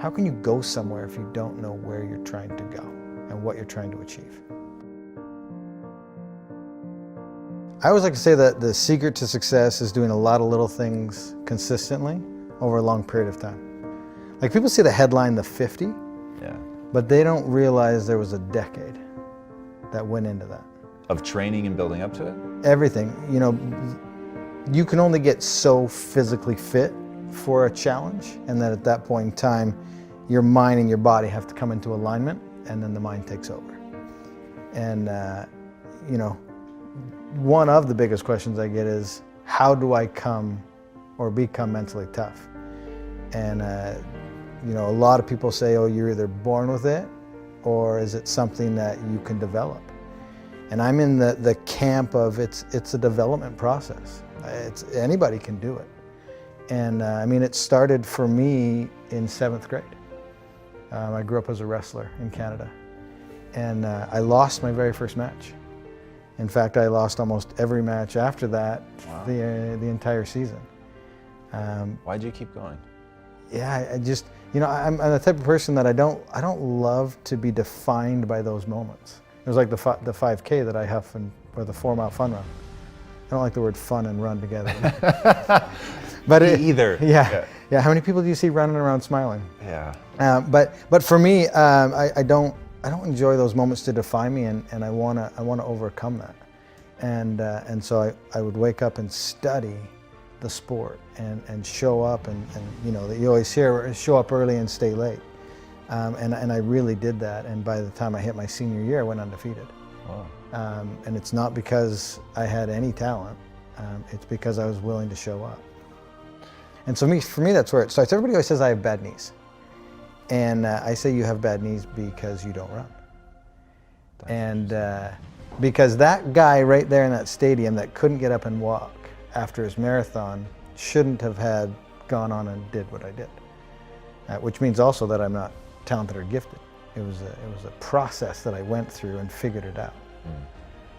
How can you go somewhere if you don't know where you're trying to go and what you're trying to achieve? I always like to say that the secret to success is doing a lot of little things consistently over a long period of time. Like, people see the headline, the 50, Yeah. but they don't realize there was a decade that went into that. Of training and building up to it? Everything, you know, you can only get so physically fit for a challenge, and then at that point in time, your mind and your body have to come into alignment, and then the mind takes over. And, you know, one of the biggest questions I get is, how do I come or become mentally tough? And, you know, a lot of people say, oh, you're either born with it, or is it something that you can develop? And I'm in the camp of it's a development process. Anybody can do it. And I mean, it started for me in 7th grade. I grew up as a wrestler in Canada. And I lost my very first match. In fact, I lost almost every match after that. Wow. the entire season. Why'd you keep going? Yeah, I just, you know, I'm the type of person that I don't love to be defined by those moments. It was like the 5K that I huff, or the 4-mile fun run. I don't like the word fun and run together. But either. Yeah. How many people do you see running around smiling? Yeah. But for me, I don't enjoy those moments to define me, and I wanna overcome that. And so I would wake up and study the sport and show up and you know, you always hear show up early and stay late. And I really did that, and by the time I hit my senior year, I went undefeated. Wow. And it's not because I had any talent, it's because I was willing to show up. And so for me, that's where it starts. Everybody always says I have bad knees. And I say you have bad knees because you don't run. And because that guy right there in that stadium that couldn't get up and walk after his marathon shouldn't have gone on and did what I did. Which means also that I'm not talented or gifted. It was a process that I went through and figured it out.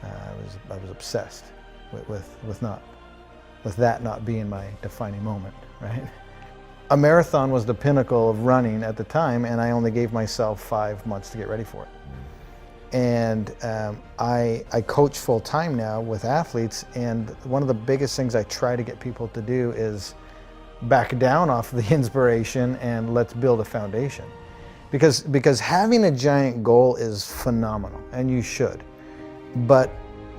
I was obsessed with that not being my defining moment, right? A marathon was the pinnacle of running at the time, and I only gave myself 5 months to get ready for it. And I coach full time now with athletes, and one of the biggest things I try to get people to do is back down off the inspiration and let's build a foundation. Because having a giant goal is phenomenal, and you should. But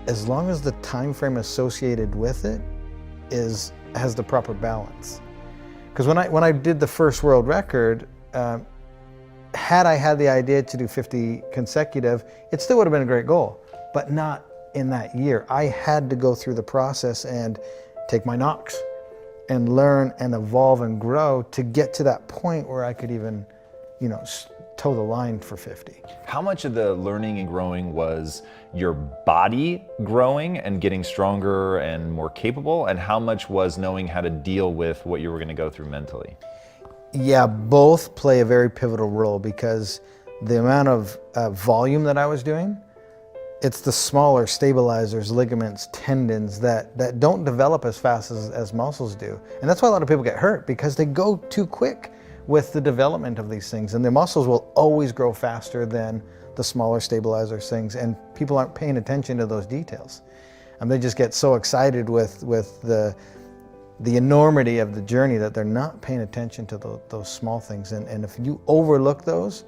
as long as the time frame associated with it has the proper balance. Because when I did the first world record, had I had the idea to do 50 consecutive, it still would have been a great goal, but not in that year. I had to go through the process and take my knocks and learn and evolve and grow to get to that point where I could even, you know, toe the line for 50. How much of the learning and growing was your body growing and getting stronger and more capable, and how much was knowing how to deal with what you were going to go through mentally? Yeah, both play a very pivotal role, because the amount of volume that I was doing, it's the smaller stabilizers, ligaments, tendons that don't develop as fast as muscles do. And that's why a lot of people get hurt, because they go too quick with the development of these things. And the muscles will always grow faster than the smaller stabilizer things. And people aren't paying attention to those details. And they just get so excited with the enormity of the journey that they're not paying attention to those small things. And if you overlook those,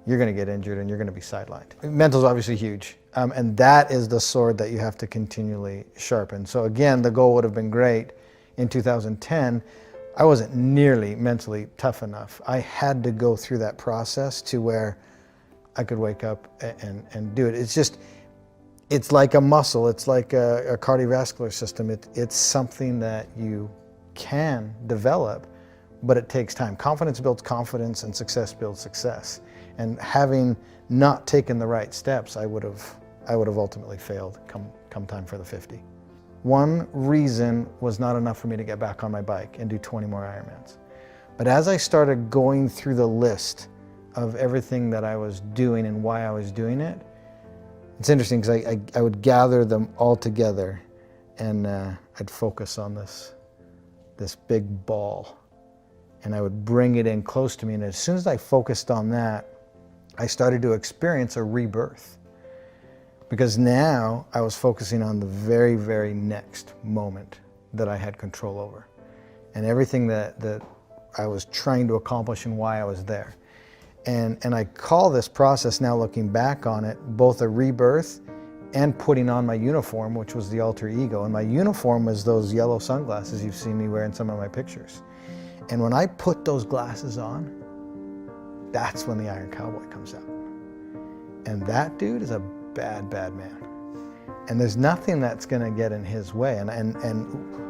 you're gonna get injured and you're gonna be sidelined. Mental's obviously huge. And that is the sword that you have to continually sharpen. So again, the goal would have been great in 2010. I wasn't nearly mentally tough enough. I had to go through that process to where I could wake up and do it. It's like a muscle. It's like a cardiovascular system. It's something that you can develop, but it takes time. Confidence builds confidence, and success builds success. And having not taken the right steps, I would have ultimately failed come time for the 50. One reason was not enough for me to get back on my bike and do 20 more Ironmans. But as I started going through the list of everything that I was doing and why I was doing it, it's interesting because I would gather them all together, and I'd focus on this big ball. and I would bring it in close to me. And as soon as I focused on that, I started to experience a rebirth. Because now I was focusing on the very, very next moment that I had control over. And everything that I was trying to accomplish and why I was there. And I call this process, now looking back on it, both a rebirth and putting on my uniform, which was the alter ego. And my uniform was those yellow sunglasses you've seen me wear in some of my pictures. And when I put those glasses on, that's when the Iron Cowboy comes out. And that dude is a bad, bad man. And there's nothing that's gonna get in his way. And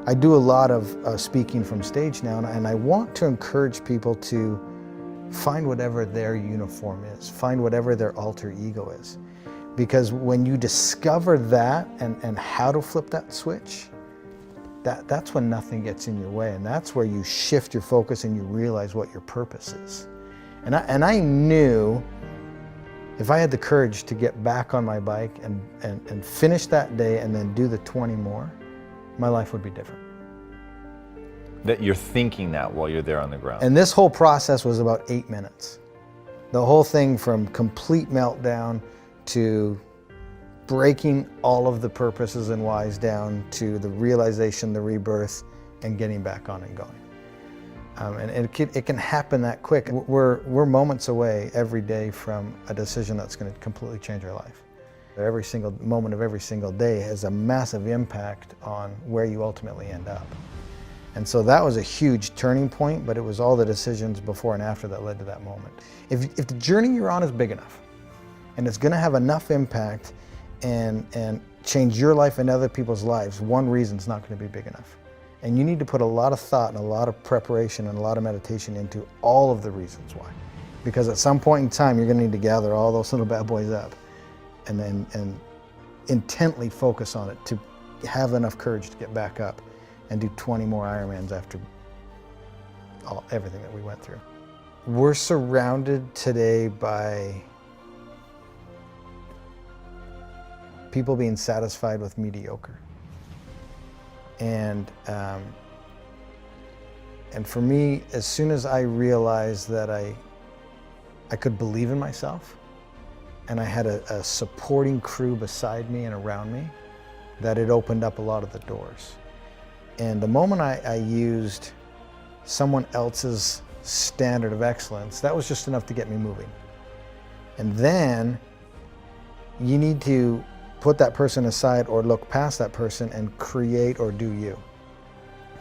I do a lot of speaking from stage now, and I want to encourage people to find whatever their uniform is, find whatever their alter ego is. Because when you discover that and how to flip that switch, that's when nothing gets in your way, and that's where you shift your focus and you realize what your purpose is. And I knew if I had the courage to get back on my bike and finish that day and then do the 20 more, my life would be different. That you're thinking that while you're there on the ground. And this whole process was about 8 minutes. The whole thing from complete meltdown to breaking all of the purposes and whys down to the realization, the rebirth, and getting back on and going. And it can happen that quick. We're moments away every day from a decision that's going to completely change our life. Every single moment of every single day has a massive impact on where you ultimately end up. And so that was a huge turning point, but it was all the decisions before and after that led to that moment. If the journey you're on is big enough, and it's going to have enough impact and change your life and other people's lives, one reason's not going to be big enough. And you need to put a lot of thought and a lot of preparation and a lot of meditation into all of the reasons why. Because at some point in time, you're going to need to gather all those little bad boys up and intently focus on it to have enough courage to get back up and do 20 more Ironmans after everything that we went through. We're surrounded today by people being satisfied with mediocre. And for me, as soon as I realized that I could believe in myself and I had a supporting crew beside me and around me, that it opened up a lot of the doors. And the moment I used someone else's standard of excellence, that was just enough to get me moving. And then you need to put that person aside or look past that person and create or do you.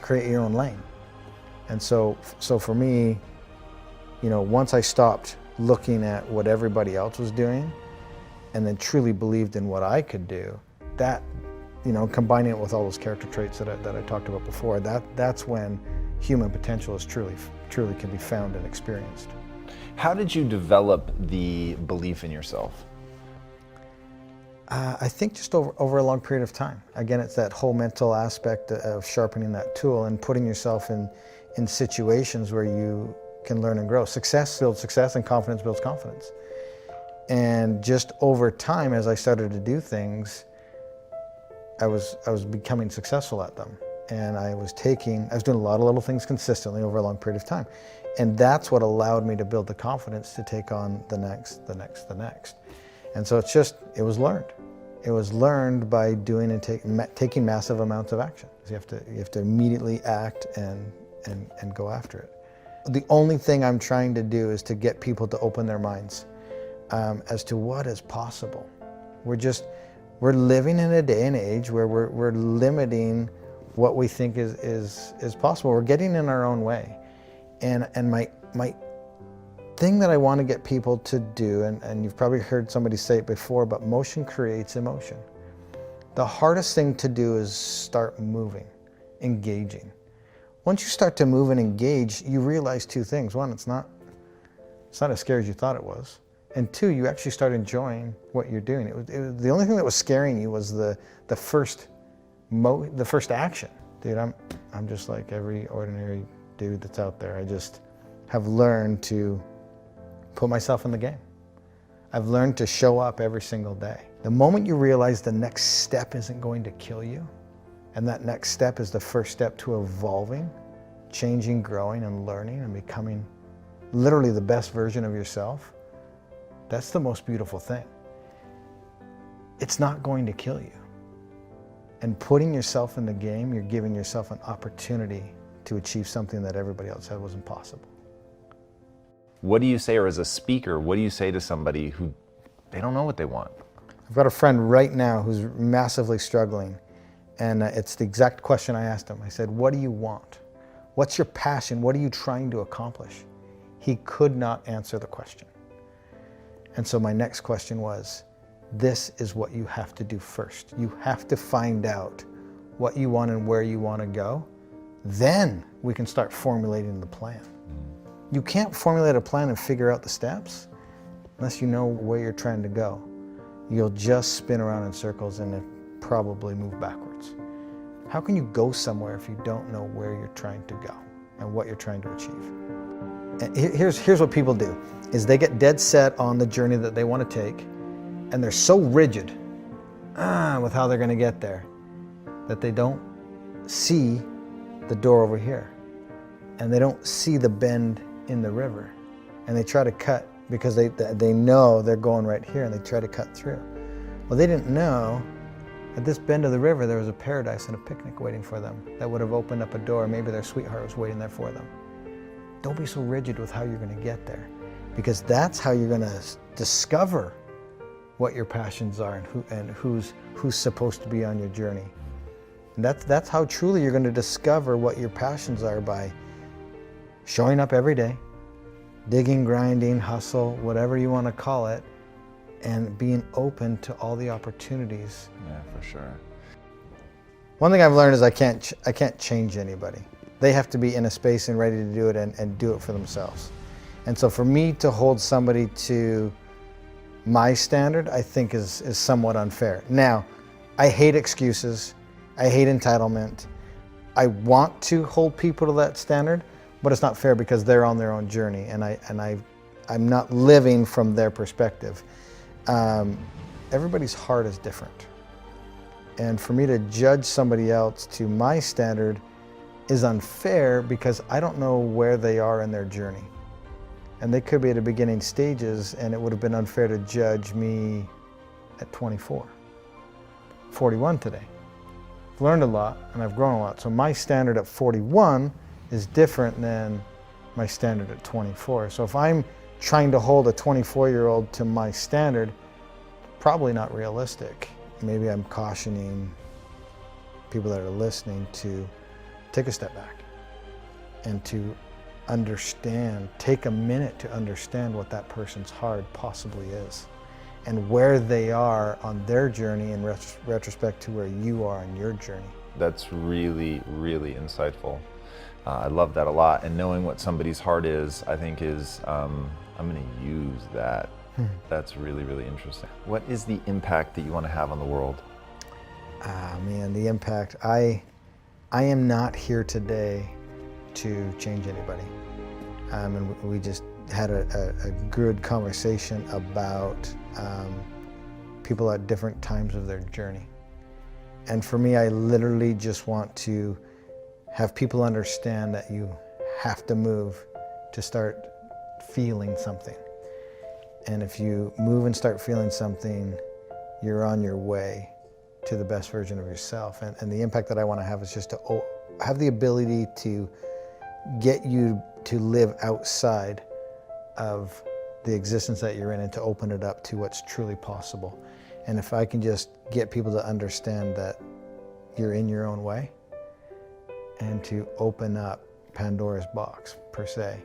Create your own lane. And so for me, once I stopped looking at what everybody else was doing and then truly believed in what I could do, that, combining it with all those character traits that I talked about before, that's when human potential is truly can be found and experienced. How did you develop the belief in yourself? I think just over a long period of time. Again, it's that whole mental aspect of sharpening that tool and putting yourself in situations where you can learn and grow. Success builds success and confidence builds confidence. And just over time, as I started to do things, I was becoming successful at them. And I was doing a lot of little things consistently over a long period of time. And that's what allowed me to build the confidence to take on the next. And so it was learned. It was learned by doing and taking massive amounts of action. You have to immediately act and go after it. The only thing I'm trying to do is to get people to open their minds as to what is possible. We're living in a day and age where we're limiting what we think is possible. We're getting in our own way. And my thing that I want to get people to do, and you've probably heard somebody say it before, but motion creates emotion. The hardest thing to do is start moving, engaging. Once you start to move and engage, you realize two things. One, it's not as scary as you thought it was. And two, you actually start enjoying what you're doing. It was the only thing that was scaring you was the first action. Dude, I'm just like every ordinary dude that's out there. I just have learned to put myself in the game. I've learned to show up every single day. The moment you realize the next step isn't going to kill you, and that next step is the first step to evolving, changing, growing, and learning and becoming literally the best version of yourself, that's the most beautiful thing. It's not going to kill you. And putting yourself in the game, you're giving yourself an opportunity to achieve something that everybody else said was impossible. What do you say, or as a speaker, what do you say to somebody who they don't know what they want? I've got a friend right now who's massively struggling, and it's the exact question I asked him. I said, what do you want? What's your passion? What are you trying to accomplish? He could not answer the question. And so my next question was, this is what you have to do first. You have to find out what you want and where you want to go. Then we can start formulating the plan. You can't formulate a plan and figure out the steps unless you know where you're trying to go. You'll just spin around in circles and probably move backwards. How can you go somewhere if you don't know where you're trying to go and what you're trying to achieve? And here's what people do, is they get dead set on the journey that they want to take, and they're so rigid with how they're going to get there that they don't see the door over here, and they don't see the bend in the river, and they try to cut because they know they're going right here, and they try to cut through. Well, they didn't know at this bend of the river there was a paradise and a picnic waiting for them that would have opened up a door. Maybe their sweetheart was waiting there for them. Don't be so rigid with how you're going to get there, because that's how you're going to discover what your passions are and who's supposed to be on your journey. And that's how truly you're going to discover what your passions are, by showing up every day, digging, grinding, hustle, whatever you want to call it, and being open to all the opportunities. Yeah, for sure. One thing I've learned is I can't change anybody. They have to be in a space and ready to do it and do it for themselves. And so for me to hold somebody to my standard, I think is somewhat unfair. Now, I hate excuses. I hate entitlement. I want to hold people to that standard, but it's not fair because they're on their own journey, and I'm not living from their perspective. Everybody's heart is different. And for me to judge somebody else to my standard is unfair because I don't know where they are in their journey. And they could be at the beginning stages, and it would have been unfair to judge me at 24. 41 today. I've learned a lot and I've grown a lot. So my standard at 41 is different than my standard at 24. So if I'm trying to hold a 24-year-old to my standard, probably not realistic. Maybe I'm cautioning people that are listening to take a step back and to understand, take a minute to understand what that person's heart possibly is and where they are on their journey in retrospect to where you are on your journey. That's really, really insightful. I love that a lot. And knowing what somebody's heart is, I think is, I'm going to use that. That's really, really interesting. What is the impact that you want to have on the world? Man, the impact. I am not here today to change anybody. And we just had a good conversation about people at different times of their journey. And for me, I literally just want to have people understand that you have to move to start feeling something. And if you move and start feeling something, you're on your way to the best version of yourself. And the impact that I want to have is just to have the ability to get you to live outside of the existence that you're in and to open it up to what's truly possible. And if I can just get people to understand that you're in your own way and to open up Pandora's box, per se,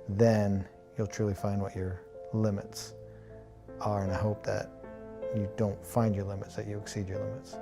then you'll truly find what your limits are. And I hope that you don't find your limits, that you exceed your limits.